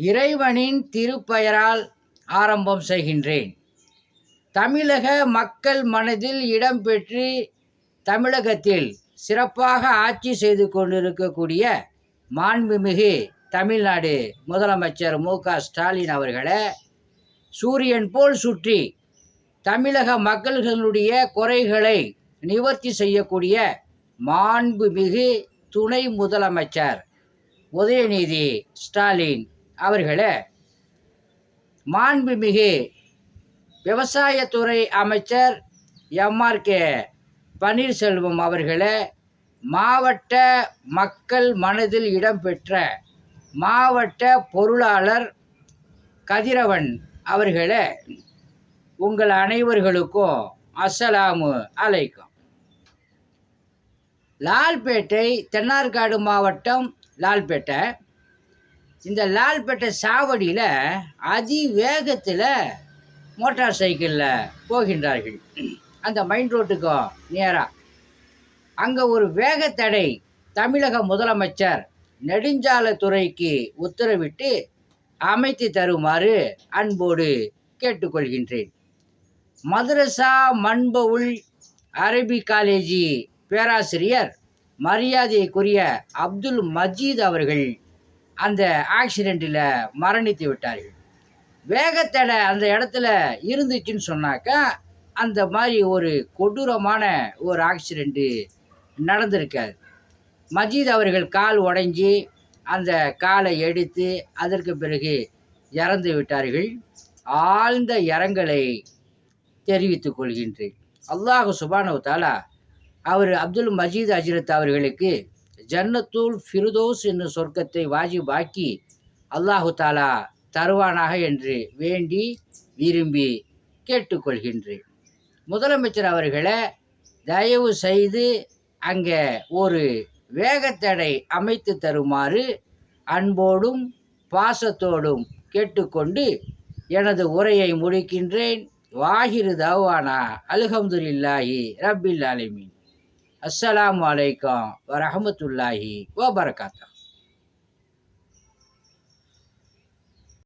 இறைவனின் திருப்பெயரால் ஆரம்பம் செய்கின்றேன். தமிழக மக்கள் மனதில் இடம்பெற்று தமிழகத்தில் சிறப்பாக ஆட்சி செய்து கொண்டிருக்கக்கூடிய மாண்புமிகு தமிழ்நாடு முதலமைச்சர் மு.க. ஸ்டாலின் அவர்களை சூரியன் போல் சுற்றி தமிழக மக்கள்களுடைய குறைகளை நிவர்த்தி செய்யக்கூடிய மாண்புமிகு துணை முதலமைச்சர் உதயநிதி ஸ்டாலின் அவர்களை மாண்புமிகு விவசாயத்துறை அமைச்சர் எம்.ஆர்.கே. பன்னீர்செல்வம் அவர்களை மாவட்ட மக்கள் மனதில் இடம்பெற்ற மாவட்ட பொருளாளர் கதிரவன் அவர்களை உங்கள் அனைவர்களுக்கும் அஸ்ஸலாமு அலைக்கும். லால்பேட்டை தென்னார்காடு மாவட்டம் லால்பேட்டை. இந்த லால்பேட்டை சாவடியில் அதிவேகத்தில் மோட்டார் சைக்கிளில் போகின்றார்கள். அந்த மெயின் ரோட்டுக்கும் நேராக அங்கே ஒரு வேகத்தடை தமிழக முதலமைச்சர் நெடுஞ்சாலைத்துறைக்கு உத்தரவிட்டு அமைத்து தருமாறு அன்போடு கேட்டுக்கொள்கின்றேன். மதரசா மன்பவுல் அரபி காலேஜி பேராசிரியர் மரியாதைக்குரிய அப்துல் மஜீத் அவர்கள் அந்த ஆக்சிடெண்ட்டில் மரணித்து விட்டார்கள். வேகத்தடை அந்த இடத்துல இருந்துச்சுன்னு சொன்னாக்கா அந்த மாதிரி ஒரு கொடூரமான ஒரு ஆக்சிடெண்ட்டு நடந்திருக்காது. மஜீத் அவர்கள் கால் உடைஞ்சி அந்த காலை எடுத்து அதற்கு பிறகு இறந்து விட்டார்கள். ஆழ்ந்த இரங்கலை தெரிவித்துக் கொள்கின்றேன். அல்லாஹ் சுப்ஹானஹு தஆலா அவர் அப்துல் மஜீத் ஹஜ்ரத் அவர்களுக்கு ஜன்னத்துல் ஃபிர்தௌஸ் என்னும் சொர்க்கத்தை வாஜிபாக்கி அல்லாஹு தாலா தருவானாக என்று வேண்டி விரும்பி கேட்டுக்கொள்கின்றேன். முதலமைச்சர் அவர்களை தயவு செய்து அங்கே ஒரு வேகத்தடை அமைத்து தருமாறு அன்போடும் பாசத்தோடும் கேட்டுக்கொண்டு எனது உரையை முடிக்கின்றேன். வாஹிரு தவானா அல்ஹம்துலில்லாஹி ரப்பில் ஆலமீன். அஸ்ஸலாமு அலைக்கும் வரஹ்மத்துல்லாஹி வபரகாத்துஹு.